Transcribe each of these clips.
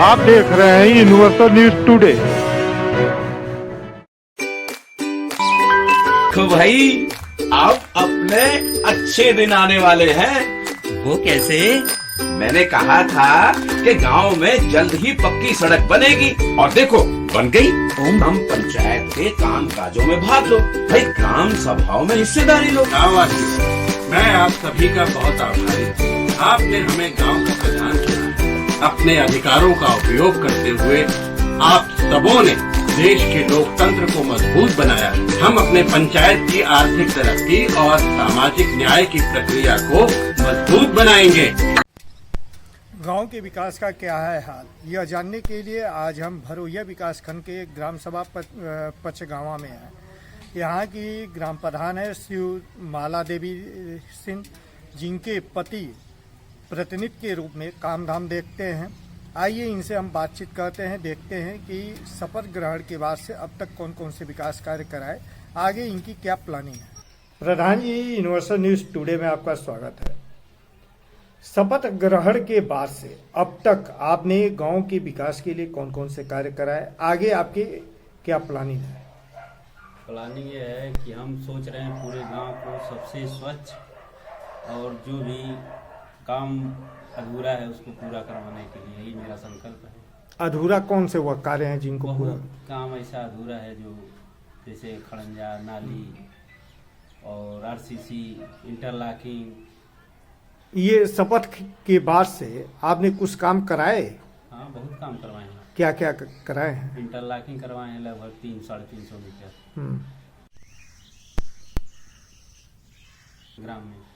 आप देख रहे हैं यूनिवर्सल न्यूज टुडे। तो भाई अब अपने अच्छे दिन आने वाले हैं। वो कैसे? मैंने कहा था कि गांव में जल्द ही पक्की सड़क बनेगी और देखो बन गई। हम पंचायत के काम काजों में भाग लो भाई, ग्राम सभाओं में हिस्सेदारी लो। मैं आप सभी का बहुत आभारी हूँ। आपने हमें गांव का प्रधान चुना है। अपने अधिकारों का उपयोग करते हुए आप सबों ने देश के लोकतंत्र को मजबूत बनाया। हम अपने पंचायत की आर्थिक तरक्की और सामाजिक न्याय की प्रक्रिया को मजबूत बनाएंगे। गांव के विकास का क्या है हाल, यह जानने के लिए आज हम भरोइया विकास खंड के ग्राम सभा पचगावा में हैं। यहाँ की ग्राम प्रधान है शिव माला देवी सिंह, जिनके पति प्रतिनिधि के रूप में काम धाम देखते हैं। आइए इनसे हम बातचीत करते हैं, देखते हैं कि शपथ ग्रहण के बाद से अब तक कौन कौन से विकास कार्य कराए, आगे इनकी क्या प्लानिंग है। प्रधान जी, यूनिवर्सल न्यूज टुडे में आपका स्वागत है। शपथ ग्रहण के बाद से अब तक आपने गांव के विकास के लिए कौन कौन से कार्य कराए, आगे आपके क्या प्लानिंग है? प्लानिंग ये है कि हम सोच रहे हैं पूरे गांव को सबसे स्वच्छ और जो भी काम अधूरा है उसको पूरा करवाने के लिए, यही मेरा संकल्प है। अधूरा कौन से वह कार्य हैं जिनको पूरा? काम ऐसा अधूरा है जो जैसे खड़ंजा, नाली और आरसीसी, इंटरलॉकिंग। ये शपथ के बाद से आपने कुछ काम कराए? हाँ, बहुत काम करवाए हैं। क्या क्या कराए हैं? इंटरलॉकिंग करवाए हैं लगभग 300-350 मीटर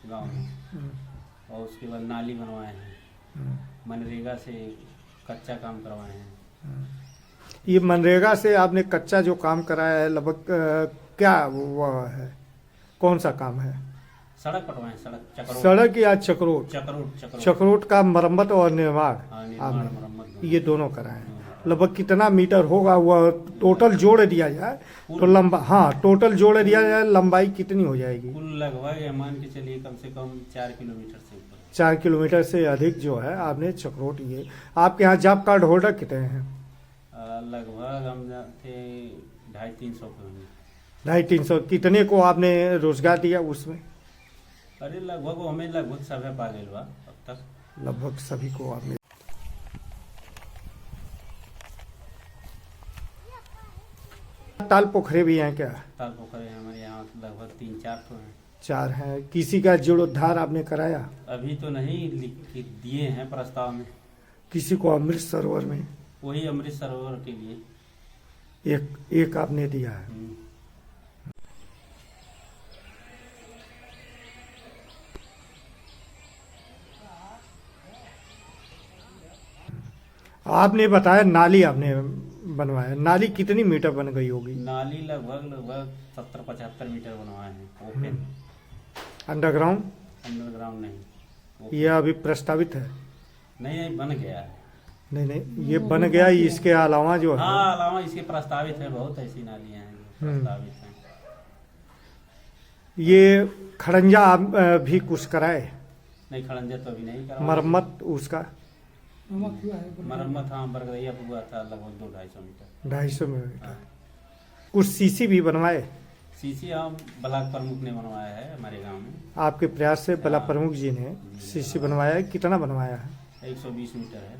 गांव में। और उसके बाद नाली बनवाए हैं। मनरेगा से कच्चा काम करवाए हैं। ये मनरेगा से आपने कच्चा जो काम कराया है लगभग क्या वो है, कौन सा काम है? सड़क पटवाए हैं, सड़क या चक्रोट? चक्रोट का मरम्मत और निर्माण। आपने ये दोनों कराए हैं। लगभग कितना मीटर होगा वह टोटल जोड़ दिया जाए तो लंबा? हाँ, टोटल जोड़ दिया जाए लंबाई कितनी हो जाएगी? कुल लगभग मान के चलिए कम से कम 4 किलोमीटर से ऊपर। 4 किलोमीटर से अधिक जो है आपने चक्रोट। ये आपके यहाँ जॉब कार्ड होल्डर कितने हैं? लगभग हम थे 250-300 पे। 250-300। कितने को आपने रोजगार दिया उसमें? अरे लगभग हमें लगभग सभी पा गए अब तक। लगभग सभी को आपने। ताल पोखरे भी हैं क्या? ताल पोखरे हमारे यहाँ लगभग 3-4 तो हैं। 4 हैं। किसी का जीर्णोद्धार आपने कराया? अभी तो नहीं, लिख के दिए हैं प्रस्ताव में। किसी को अमृत सरोवर में? वही अमृत सरोवर के लिए एक आपने दिया है। आपने बताया नाली आपने बनवाया। नाली कितनी मीटर बन गई होगी? नाली लगभग 70-75 मीटर बनवाए हैं। ओपन अंडरग्राउंड नहीं। ये अभी प्रस्तावित है? नहीं, बन गया है। नहीं, ये बन गया। इसके अलावा जो है? हाँ, अलावा इसके प्रस्तावित है। बहुत ऐसी नालियां हैं जो प्रस्तावित हैं। ये खड़ंजा आप भी कुछ कराए? नहीं, खड़ंजा तो अभी नहीं करा। मरम्मत उसका? मरम्मत हाँ, बरगदैया हुआ था लगभग 200-250 मीटर। 250 मीटर। कुछ सीसी भी बनवाए? सीसी हम ब्लॉक प्रमुख ने बनवाया है हमारे गांव में। आपके प्रयास से ब्लॉक प्रमुख जी ने सीसी बनवाया है। कितना बनवाया है? 120 मीटर है।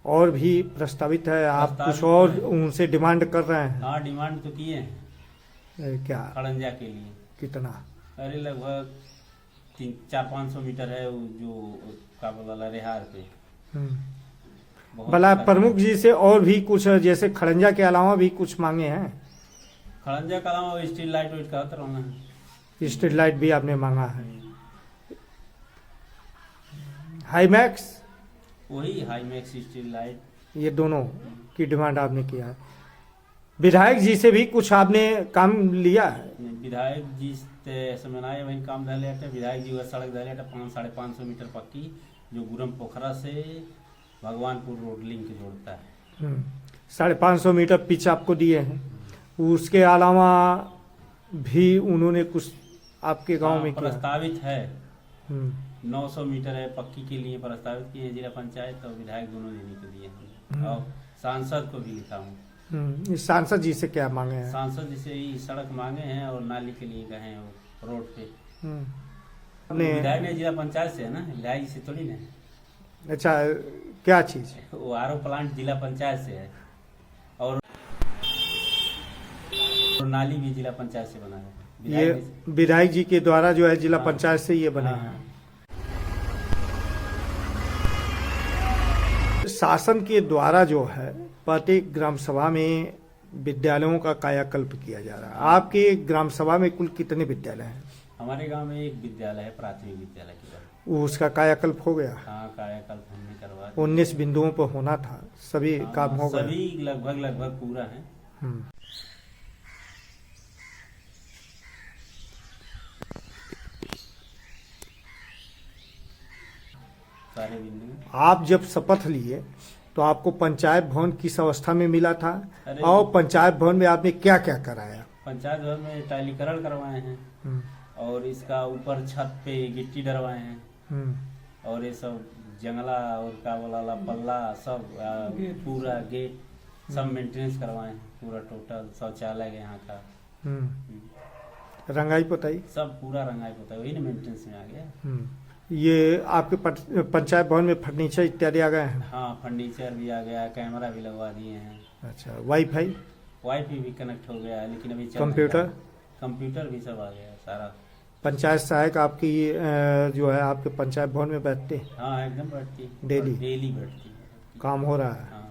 और भी प्रस्तावित है? आप कुछ और उनसे डिमांड कर रहे हैं? हाँ, डिमांड तो किए हैं। क्या? खड़ंजा के लिए। कितना? अरे लगभग 300-400-500 मीटर है जो का बोला रेहार पे। ब्लॉक प्रमुख जी से और भी कुछ जैसे खड़ंजा के अलावा भी कुछ मांगे हैं? खड़ंजा के अलावा स्ट्रीट लाइट वेट का रहना है। स्ट्रीट लाइट भी आपने मांगा है? हाईमैक्स? वही हाईमैक्स स्ट्रीट लाइट, ये दोनों की डिमांड आपने किया है। विधायक जी से भी कुछ आपने काम लिया है? विधायक जी से मनाए वही काम धले। विधायक जी सड़क धले 500-550 मीटर पक्की, जो गुरम पोखरा से भगवानपुर रोड लिंक जोड़ता है। 550 मीटर पिच आपको दिए हैं। उसके अलावा भी उन्होंने कुछ आपके गांव में प्रस्तावित है। 900 मीटर है पक्की के लिए प्रस्तावित किए हैं जिला पंचायत और विधायक दोनों देने के लिए हैं और सांसद को भी लिखा हूँ। इस सांसद जी से क्या मांगे हैं? सांसद जी से ही सड़क मांगे हैं और नाली के लिए गए हैं वो रोड पे। अपने विधायक ने जिला पंचायत से है ना, विधायक जी से थोड़ी ना है। अच्छा, क्या चीज? वो आरओ प्लांट जिला पंचायत से है और नाली भी जिला पंचायत से बना है। ये विधायक जी के द्वारा जो है जिला पंचायत से ये बने हाँ। हैं। शासन के द्वारा जो है प्रत्येक ग्राम सभा में विद्यालयों का कायाकल्प किया जा रहा है। आपके ग्राम सभा में कुल कितने विद्यालय हैं? हमारे गांव में एक विद्यालय है, प्राथमिक विद्यालय की तरफ। उसका कायाकल्प हो गया? हाँ, कायाकल्प हमने करवा 19 बिंदुओं पर होना था, सभी काम हो गए? सभी लगभग पूरा है। सारे बिंदु। आप जब शपथ लिए तो आपको पंचायत भवन किस अवस्था में मिला था अरे और पंचायत भवन में आपने क्या क्या कराया? पंचायत भवन में टाइलीकरण करवाए हैं और इसका ऊपर छत पे गिट्टी डरवाए हैं और ये सब जंगला और का बोला पल्ला सब पूरा गेट सब मेंटेनेंस करवाए हैं, पूरा टोटल शौचालय यहाँ का रंगाई पोताई सब पूरा रंगाई पोताई, वही ना मेंटेनेंस में आ गया। ये आपके पंचायत भवन में फर्नीचर इत्यादि आ गए हैं? हाँ, फर्नीचर भी आ गया, कैमरा भी लगवा दिए हैं। अच्छा, वाईफाई भी कनेक्ट हो गया है, लेकिन अभी कंप्यूटर भी सब आ गया सारा। पंचायत सहायक आपकी जो है आपके पंचायत भवन में बैठते हैं? हाँ, एकदम बैठती है, डेली बैठती है। काम हो रहा है? हाँ।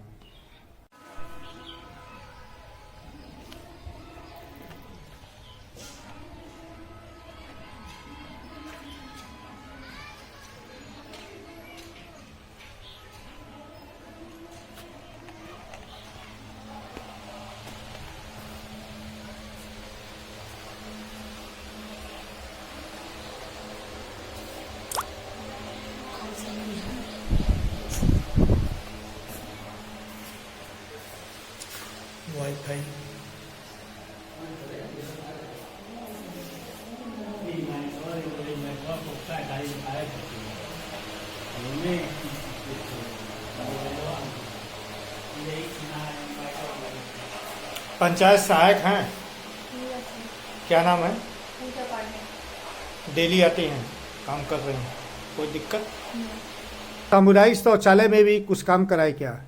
वाईफाई पंचायत सहायक हैं? क्या नाम है? डेली आते हैं, काम कर रहे हैं, कोई दिक्कत? सामुदायिक शौचालय में भी कुछ काम कराए क्या?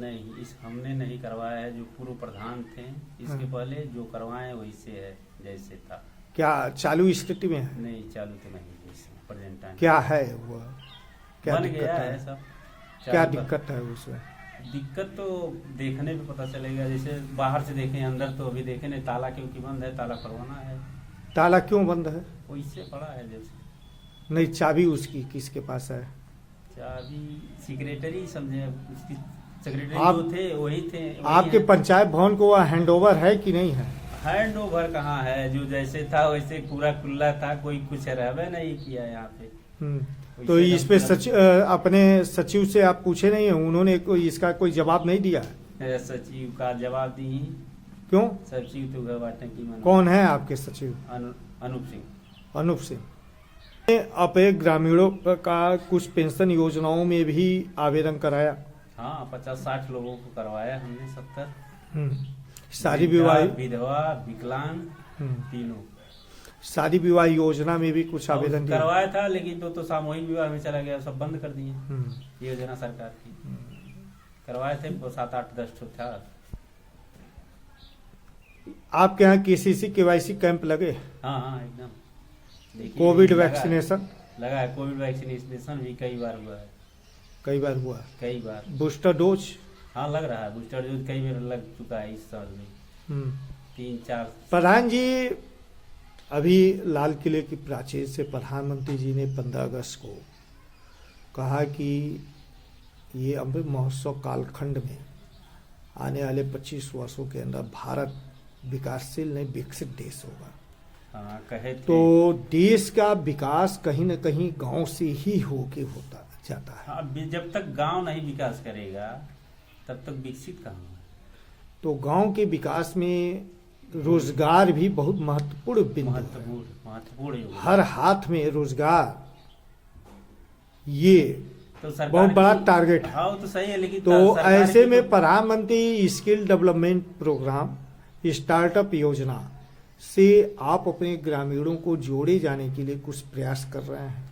नहीं, इस हमने नहीं करवाया है। जो पूर्व प्रधान थे इसके पहले जो करवाए वही से है जैसे था। क्या चालू स्थिति में है? नहीं, चालू तो नहीं, जैसे प्रेजेंट टाइम क्या है वो? क्या बन दिक्कत गया है? है सब। क्या दिक्कत है उसमें? दिक्कत तो देखने पे पता चलेगा, जैसे बाहर से देखें, अंदर तो अभी देखे नहीं, ताला क्योंकि बंद है, ताला करवाना है। ताला क्यों बंद है? वैसे पड़ा है जैसे। नहीं, चाबी उसकी किसके पास है? चाबी सेक्रेटरी समझे, उसकी सेक्रेटरी आप, जो थे वही थे। आपके पंचायत भवन को वह हैंडओवर है कि नहीं है? हैंड ओवर कहाँ है, जो जैसे था वैसे पूरा खुला था, कोई कुछ रहबे नहीं किया यहाँ पे। तो इस पे अपने सचिव से आप पूछे नहीं है? उन्होंने कोई इसका कोई जवाब नहीं दिया? सचिव का जवाब दी। क्यों? सचिव तो घर बांटने की मन। कौन है आपके सचिव? अनूप सिंह। अनूप सिंह। अपने ग्रामीणों का कुछ पेंशन योजनाओं में भी आवेदन कराया? हाँ, 50-60 लोगों को करवाया हमने, 70। शादी विवाह, विधवा, विकलांग तीनों। शादी विवाह योजना में भी कुछ आवेदन दिया? करवाया था, लेकिन तो सामूहिक विवाह में चला गया, सब बंद कर दिए। योजना सरकार की करवाए थे 7-8-10 ठो था। आपके यहाँ KCC KYC कैंप लगे? हाँ, एकदम। कोविड वैक्सीनेशन लगा है, कोविड वैक्सीनेशन भी कई बार हुआ है। कई बार हुआ? कई बार। Booster dose? हाँ, लग रहा है, बूस्टर डोज कई बार लग चुका है इस साल में, 3-4। प्रधान जी, अभी लाल किले की प्राचीर से प्रधानमंत्री जी ने 15 अगस्त को कहा कि ये अमृत महोत्सव कालखंड में आने वाले 25 वर्षों के अंदर भारत विकासशील नहीं विकसित देश होगा। हाँ, कहे थे। तो देश का विकास कहीं न कहीं गांव से ही होके होता जाता है। हाँ, जब तक गांव नहीं विकास करेगा तब तक विकसित कहाँ होगा। तो गांव के विकास में रोजगार भी बहुत महत्वपूर्ण बिंदु है। महत्वपूर्ण हर हाथ में रोजगार ये तो सरकार बहुत बड़ा की- टारगेट है। हाँ वो तो सही है, लेकिन तो सरकार ऐसे की में तो- प्रधानमंत्री स्किल डेवलपमेंट प्रोग्राम स्टार्टअप योजना से आप अपने ग्रामीणों को जोड़े जाने के लिए कुछ प्रयास कर रहे हैं।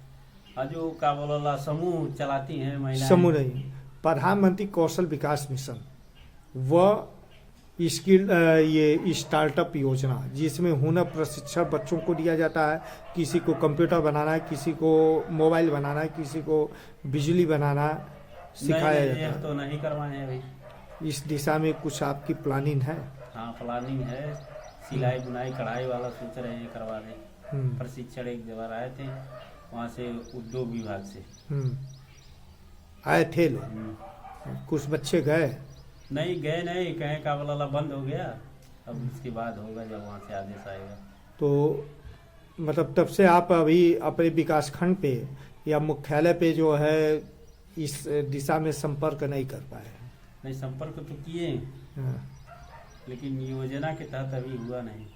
हाँ, जो का बोला समूह चलाती हैं महिलाएं। समूह नहीं, प्रधानमंत्री कौशल विकास मिशन व स्किल ये स्टार्टअप योजना, जिसमें हुनर प्रशिक्षण बच्चों को दिया जाता है। किसी को कंप्यूटर बनाना है, किसी को मोबाइल बनाना है, किसी को बिजली बनाना सिखाया नहीं, जाता ये है। तो नहीं करवाए हैं भाई। इस दिशा में कुछ आपकी प्लानिंग है? हाँ प्लानिंग है, सिलाई बुनाई कढ़ाई वाला सोच रहे हैं करवा दें। प्रशिक्षण एक जगह आए थे, वहाँ से उद्योग विभाग से। आए थे लोग, हम्म। कुछ बच्चे गए? नहीं गए नहीं, कहें का बोला बंद हो गया, अब उसके बाद होगा जब वहाँ से आदेश आएगा। तो मतलब तब से आप अभी अपने विकास खंड पे या मुख्यालय पे जो है इस दिशा में संपर्क नहीं कर पाए? नहीं संपर्क तो किए, हाँ। लेकिन योजना के तहत अभी हुआ नहीं।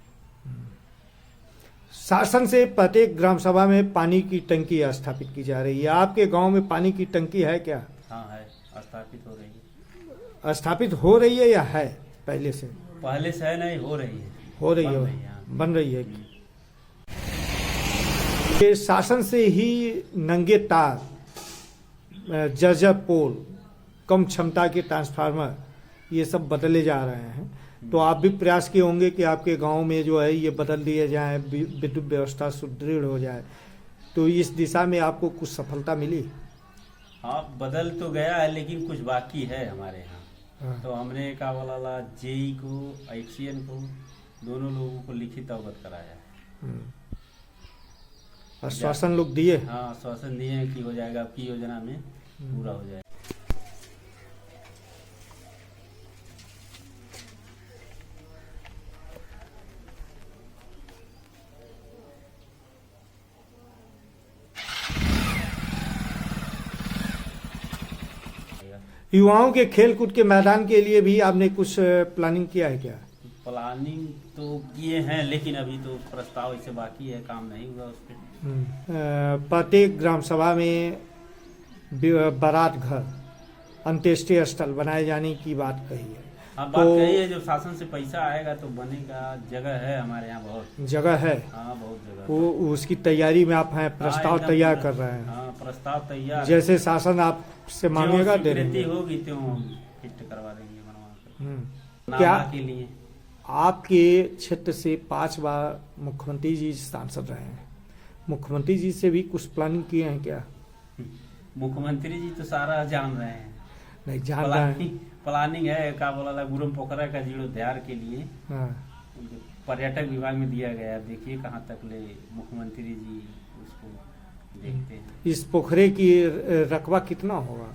शासन से प्रत्येक ग्राम सभा में पानी की टंकी स्थापित की जा रही है। आपके गांव में पानी की टंकी है क्या? हाँ है, स्थापित हो रही है। स्थापित हो रही है या है पहले से? पहले से है नहीं, हो रही है। हो रही बन है, रही है, हाँ। बन रही है। ये शासन से ही नंगे तार, जर्जर पोल, कम क्षमता के ट्रांसफार्मर ये सब बदले जा रहे हैं। तो आप भी प्रयास किए होंगे कि आपके गांव में जो है ये बदल दिए जाए, विद्युत व्यवस्था सुदृढ़ हो जाए। तो इस दिशा में आपको कुछ सफलता मिली? हाँ बदल तो गया है, लेकिन कुछ बाकी है हमारे यहाँ। हाँ। तो हमने का बोला जेई को, एक्सीएन को, दोनों लोगों को लिखित अवगत कराया। आश्वासन लोग दिए? हाँ आश्वासन दिए हैं कि हो जाएगा, आपकी योजना में पूरा हो जाएगा। युवाओं के खेल कूद के मैदान के लिए भी आपने कुछ प्लानिंग किया है क्या? प्लानिंग तो किए हैं, लेकिन अभी तो प्रस्ताव इससे बाकी है, काम नहीं हुआ उस पर। प्रत्येक ग्राम सभा में बारात घर, अंत्येष्टि स्थल बनाए जाने की बात कही है। हाँ बात कही है, जब शासन से पैसा आएगा तो बनेगा। जगह है हमारे यहाँ, बहुत जगह है। हाँ बहुत जगह। वो उसकी तैयारी में आप हैं, प्रस्ताव हाँ, एकदम तैयार पूरा। कर रहे हैं। हाँ प्रस्ताव तैयार। जैसे शासन आपसे मांगेगा दे स्वीकृति देंगे। होगी तो हम फिट करवा देंगे, बनवा कर। क्या नाला के लिए आपके क्षेत्र से 5 बार मुख्यमंत्री जी सांसद रहे हैं, मुख्यमंत्री जी से भी कुछ प्लानिंग किए हैं क्या? मुख्यमंत्री जी तो सारा जान रहे हैं। नहीं जान रहे हैं। प्लानिंग है का बोला गुरम पोखरा का जीर्णोद्धार के लिए हाँ। पर्यटक विभाग में दिया गया है। देखिए कहाँ तक ले मुख्यमंत्री जी उसको देखते हैं। इस पोखरे की रकबा कितना होगा?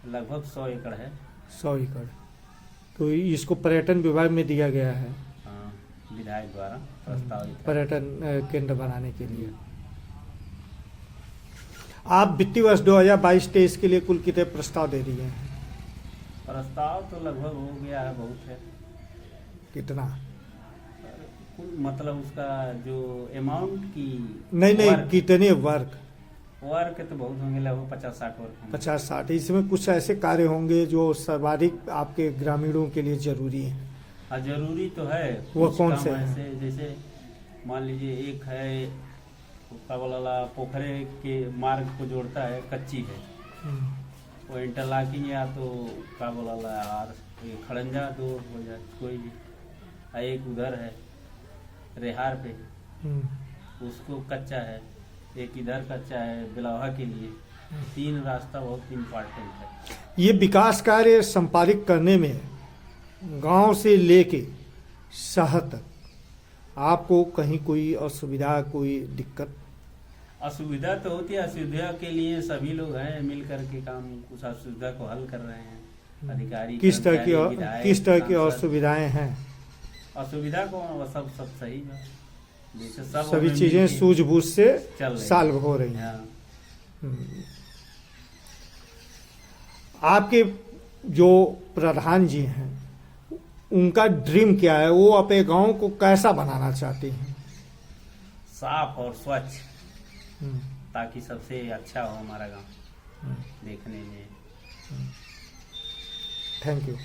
लगभग 100 एकड़ है। 100 एकड़। तो इसको पर्यटन विभाग में दिया गया है, हाँ, विधायक द्वारा प्रस्तावित है। पर्यटन केंद्र बनाने के लिए। आप वित्तीय वर्ष 2022-23 के लिए कुल कितने प्रस्ताव दे दिए हैं? प्रस्ताव तो लगभग हो गया है, बहुत है। कितना? कुल मतलब उसका जो अमाउंट की नहीं कितने वर्ग? वर्क तो बहुत होंगे, लगभग 50-60 वर्क होंगे। 50-60। इसमें कुछ ऐसे कार्य होंगे जो सर्वाधिक आपके ग्रामीणों के लिए जरूरी है। हाँ जरूरी तो है। वो कुछ कौन काम से हैं? ऐसे जैसे मान लीजिए एक है का बोला पोखरे के मार्ग को जोड़ता है, कच्ची है, वो इंटरलॉकिंग या तो का बोला यार खड़ंजा दो हो जाए कोई भी। एक उधर है रेहार पे, उसको कच्चा है। एक इधर कच्चा है बिलावा के लिए। 3 रास्ता बहुत इम्पोर्टेंट है। ये विकास कार्य संपादित करने में गांव से लेके शहर तक आपको कहीं कोई असुविधा, कोई दिक्कत? असुविधा तो होती है। असुविधा के लिए सभी लोग हैं मिल करके काम, उस असुविधा को हल कर रहे हैं। अधिकारी किस तरह कर्मचारी, की विधायक, सांसद। असुविधाएं हैं? असुविधा को सब सही है। जैसे सब सभी हमें चीजें मिलके सूझबूझ से चल रही सॉल्व हो रही हैं। हाँ। आपके जो प्रधान जी हैं उनका ड्रीम क्या है? वो अपने गांव को कैसा बनाना चाहते हैं? साफ और स्वच्छ। ताकि सबसे अच्छा हो हमारा गांव देखने में। Thank you.